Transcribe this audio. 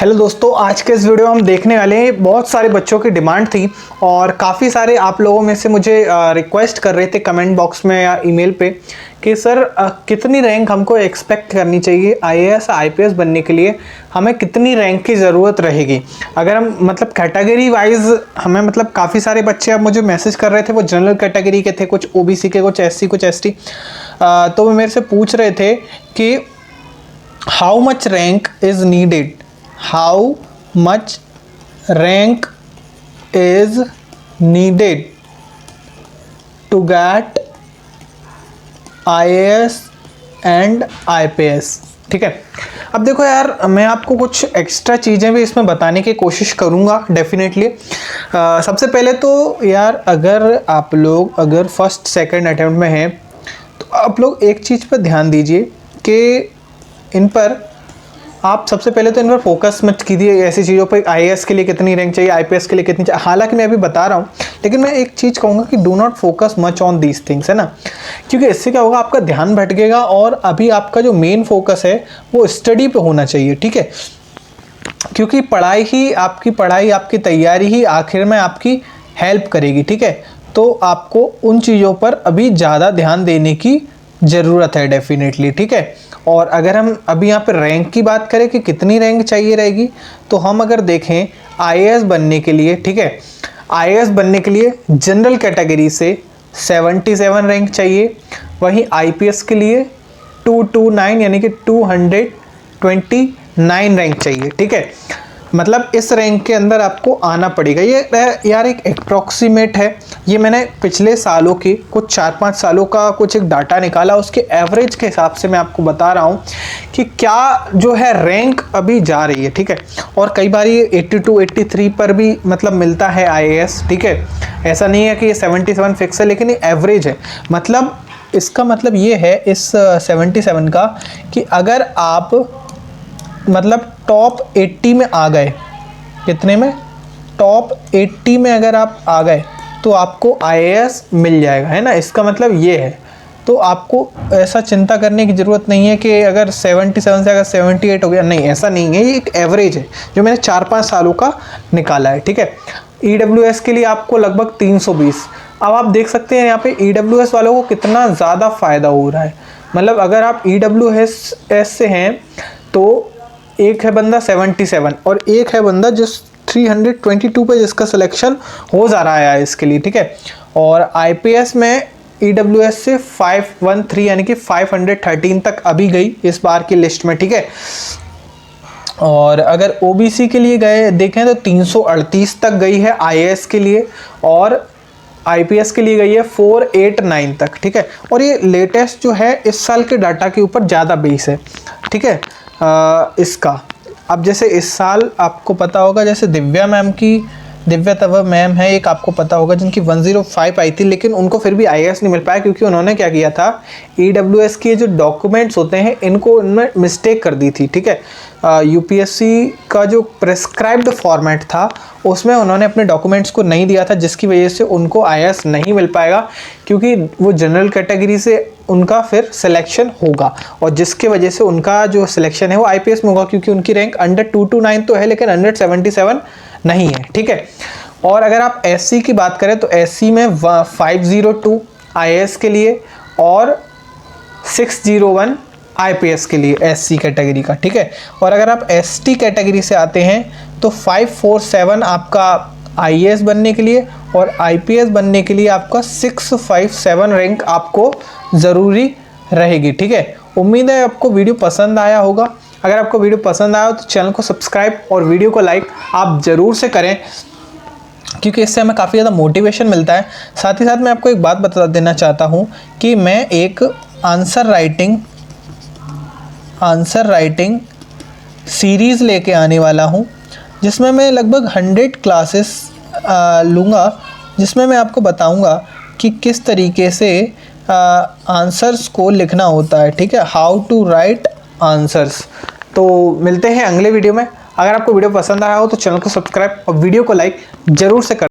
Hello दोस्तों, आज के इस वीडियो में हम देखने वाले हैं। बहुत सारे बच्चों की डिमांड थी और काफ़ी सारे आप लोगों में से मुझे रिक्वेस्ट कर रहे थे कमेंट बॉक्स में या ईमेल पे कि सर कितनी रैंक हमको एक्सपेक्ट करनी चाहिए आईएएस आईपीएस बनने के लिए, हमें कितनी रैंक की ज़रूरत रहेगी। अगर हम मतलब कैटेगरी वाइज हमें मतलब काफ़ी सारे बच्चे अब मुझे मैसेज कर रहे थे, वो जनरल कैटेगरी के थे, कुछ ओबीसी के, कुछ एससी, कुछ एसटी। तो वो मेरे से पूछ रहे थे कि how much rank is needed, how much rank is needed to get IAS and IPS। ठीक है, अब देखो यार, मैं आपको कुछ एक्स्ट्रा चीज़ें भी इसमें बताने की कोशिश करूँगा डेफिनेटली। सबसे पहले तो यार, अगर आप लोग अगर फर्स्ट सेकंड अटेम्प्ट में हैं तो आप लोग एक चीज़ पर ध्यान दीजिए कि इन पर आप सबसे पहले तो इन पर फोकस मत कीजिए ऐसी चीज़ों पर आईएएस के लिए कितनी रैंक चाहिए, आईपीएस के लिए कितनी चाहिए। हालांकि मैं अभी बता रहा हूँ, लेकिन मैं एक चीज़ कहूँगा कि do not focus much on these things, है ना, क्योंकि इससे क्या होगा, आपका ध्यान भटकेगा और अभी आपका जो मेन फोकस है वो स्टडी पे होना चाहिए। ठीक है, क्योंकि पढ़ाई आपकी तैयारी ही आखिर में आपकी हेल्प करेगी। ठीक है, तो आपको उन चीज़ों पर अभी ज़्यादा ध्यान देने की ज़रूरत है डेफिनेटली। ठीक है, और अगर हम अभी यहाँ पे रैंक की बात करें कि कितनी रैंक चाहिए रहेगी, तो हम अगर देखें आईएएस बनने के लिए, ठीक है, आईएएस बनने के लिए जनरल कैटेगरी से 77 रैंक चाहिए। वहीं आईपीएस के लिए 229 यानी कि 229 रैंक चाहिए। ठीक है, मतलब इस रैंक के अंदर आपको आना पड़ेगा। ये यार एक अप्रॉक्सीमेट है, ये मैंने पिछले सालों की कुछ 4-5 सालों का कुछ एक डाटा निकाला, उसके एवरेज के हिसाब से मैं आपको बता रहा हूँ कि क्या जो है रैंक अभी जा रही है। ठीक है, और कई बार ये 82, 83 पर भी मतलब मिलता है आईएएस। ठीक है, ऐसा नहीं है कि ये 77 फिक्स है, लेकिन ये एवरेज है। मतलब इसका मतलब ये है इस 77 का कि अगर आप मतलब टॉप 80 में आ गए, कितने में, टॉप 80 में अगर आप आ गए तो आपको आईएएस मिल जाएगा, है ना। इसका मतलब ये है, तो आपको ऐसा चिंता करने की ज़रूरत नहीं है कि अगर 77 से अगर 78 हो गया, नहीं, ऐसा नहीं है। ये एक एवरेज है जो मैंने 4-5 सालों का निकाला है। ठीक है, ईडब्ल्यूएस के लिए आपको लगभग 320। अब आप देख सकते हैं यहाँ पे ईडब्ल्यूएस वालों को कितना ज़्यादा फ़ायदा हो रहा है। मतलब अगर आप ईडब्ल्यूएस से हैं तो एक है बंदा 77 और एक है बंदा जिस 322 पे जिसका सिलेक्शन हो जा रहा है इसके लिए। ठीक है, और आईपीएस में ईडब्ल्यूएस से 513 यानी कि 513 तक अभी गई इस बार की लिस्ट में। ठीक है, और अगर ओबीसी के लिए गए देखें तो 338 तक गई है आईएएस के लिए, और आईपीएस के लिए गई है 489 तक। ठीक है, और ये लेटेस्ट जो है इस साल के डाटा के ऊपर ज़्यादा बेस है। ठीक है, इसका अब जैसे इस साल आपको पता होगा, जैसे दिव्या तवा मैम है एक, आपको पता होगा, जिनकी 105 आई थी, लेकिन उनको फिर भी आईएएस नहीं मिल पाया क्योंकि उन्होंने क्या किया था, ईडब्ल्यूएस के जो डॉक्यूमेंट्स होते हैं इनको उनमें मिस्टेक कर दी थी। ठीक है, यूपीएससी का जो प्रेस्क्राइब्ड फॉर्मेट था उसमें उन्होंने अपने डॉक्यूमेंट्स को नहीं दिया था, जिसकी वजह से उनको आईएएस नहीं मिल पाएगा, क्योंकि वो जनरल कैटेगरी से उनका फिर सिलेक्शन होगा, और जिसके वजह से उनका जो सिलेक्शन है वो आईपीएस में होगा, क्योंकि उनकी रैंक अंडर 229 तो है लेकिन अंडर 77 नहीं है। ठीक है, और अगर आप एससी की बात करें तो एससी में 502 आईएएस के लिए और 601 आईपीएस के लिए एससी कैटेगरी का। ठीक है, और अगर आप एसटी कैटेगरी से आते हैं तो 547 आपका आईएएस बनने के लिए, और आईपीएस बनने के लिए आपका 657 रैंक आपको ज़रूरी रहेगी। ठीक है, उम्मीद है आपको वीडियो पसंद आया होगा। अगर आपको वीडियो पसंद आया हो तो चैनल को सब्सक्राइब और वीडियो को लाइक आप ज़रूर से करें, क्योंकि इससे हमें काफ़ी ज़्यादा मोटिवेशन मिलता है। साथ ही साथ मैं आपको एक बात बता देना चाहता हूँ कि मैं एक आंसर राइटिंग सीरीज़ लेके आने वाला हूँ, जिसमें मैं लगभग 100 क्लासेस लूँगा, जिसमें मैं आपको बताऊँगा कि किस तरीके से आंसर्स को लिखना होता है। ठीक है, हाउ टू राइट आंसर्स। तो मिलते हैं अगले वीडियो में। अगर आपको वीडियो पसंद आया हो तो चैनल को सब्सक्राइब और वीडियो को लाइक ज़रूर से कर